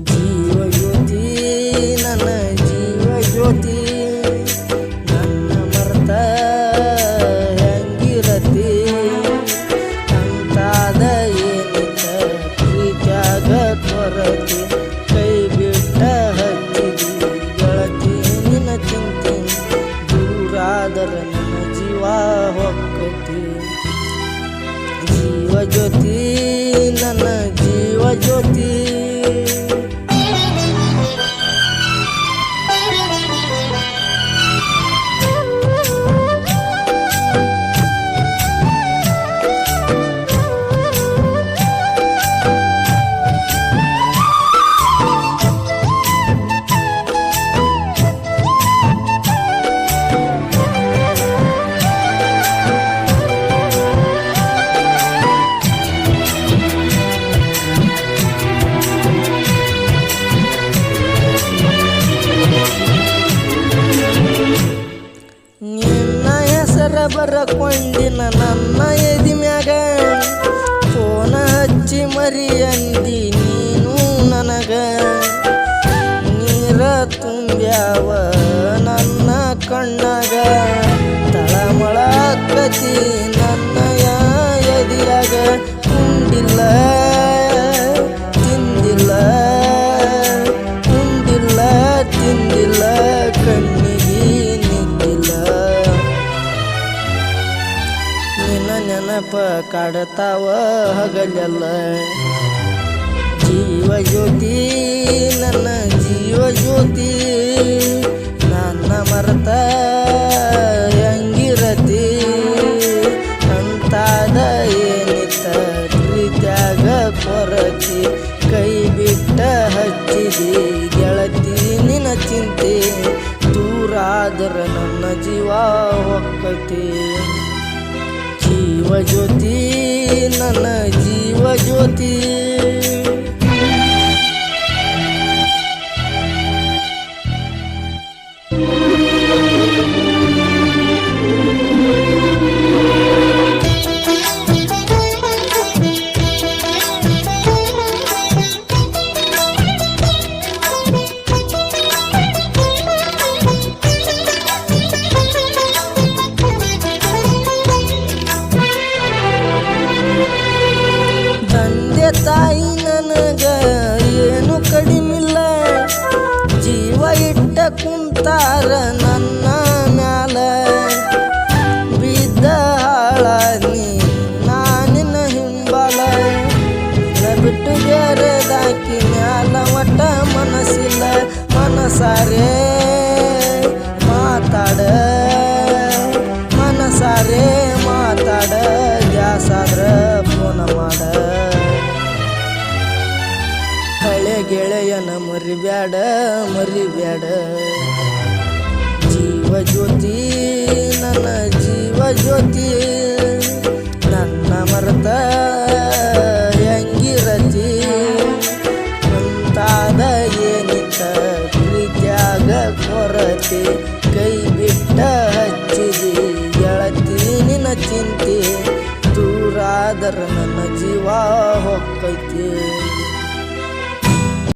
ಜೀವಜ್ಯೋತಿ ನನ್ನ ಜೀವಜ್ಯೋತಿ ನನ್ನ ಮರ್ತ ಹೆಂಗಿರತಿ ಅಂತಾದ ಏನಿತ್ತ ಪ್ರೀತ್ಯಾಗ ಕೊರತಿ ಕೈ ಬಿಟ್ಟ ಹಚ್ಚಿದಿ ಗೆಳತಿ ನಿನ್ನ ಚಿಂತೆ ದೂರಾದರ ನನ್ನ ಜೀವ ಹೊಕ್ಕತಿ ಜೀವಜ್ಯೋತಿ ನನ್ನ ಜೀವಜ್ಯೋತಿ ಬರಕೊಂಡಿನ ನನ್ನ ಎದಿ ಮ್ಯಾಗ ಫೋನ ಹಚ್ಚಿ ಮರಿ ಅಂದಿ ನೀನು ನನಗ ನೀರ ತುಂಬ್ಯಾವ ನನ್ನ ಕಣ್ಣಾಗ ತಳಮಳ ಕತಿ ನನ್ನಯ ಎದಿಯಾಗ ಉಂಡಿಲ್ಲ ತಿಂದಿಲ್ಲ ಉಂಡಿಲ್ಲ ತಿಂದಿಲ್ಲ ಕಣ್ಣಿಗೆ ನಿಂದಿಲ್ಲ ನಿನ್ನ ನೆನಪ ಕಾಡ್ತಾವ ಹಗಲೆಲ್ಲ ಜೀವಜ್ಯೋತಿ ನನ್ನ ಜೀವಜ್ಯೋತಿ ನನ್ನ ಮರ್ತ ಹೆಂಗಿರತಿ ಅಂತಾದ ಏನಿತ್ತ ಪ್ರೀತ್ಯಾಗ ಕೊರತಿ ಕೈ ಬಿಟ್ಟ ಹಚ್ಚಿದಿ ಗೆಳತಿ ನಿನ್ನ ಚಿಂತೆ ದೂರಾದರ ನನ್ನ ಜೀವ ಹೊಕ್ಕತಿ ಜೀವಜ್ಯೋತಿ ನನ್ನ ಜೀವಜ್ಯೋತಿ ತಾಯಿ ನನಗ ಏನು ಕಡಿಮಿಲ್ಲ ಜೀವ ಇಟ್ಟ ಕುಂತಾರ ನನ್ನ ಮ್ಯಾಲ ಬಿದ್ದ ಹಾಳ ನೀ ನಾನಿನ ಹಿಂಬಾಲ ಬಿಟ್ಟು ಬೇರೆದಾಕಿ ಮ್ಯಾಲ ಒಟ್ಟ ಮನಸ್ಸಿಲ್ಲ ಮನಸಾರೆ ಮಾತಾಡ ಮನಸಾರೆ ಮಾತಾಡ ಜಾಸಾದ್ರ ಫೋನ ಮಾಡ ಹಳೆ ಗೆಳೆಯನ ಮರಿಬ್ಯಾಡ ಮರಿಬ್ಯಾಡ ಜೀವಜ್ಯೋತಿ ನನ್ನ ಜೀವಜ್ಯೋತಿ ನನ್ನ ಮರ್ತ ಹೆಂಗಿರತಿ ಅಂತಾದ ಏನಿತ್ತ ಪ್ರೀತ್ಯಾಗ ಕೊರತಿ ಕೈ ಬಿಟ್ಟ ಹಚ್ಚಿದಿ ಗೆಳತಿ ನಿನ್ನ ಚಿಂತೆ ದೂರಾದರ ನನ್ನ ಜೀವ ಹೊಕ್ಕೈತಿ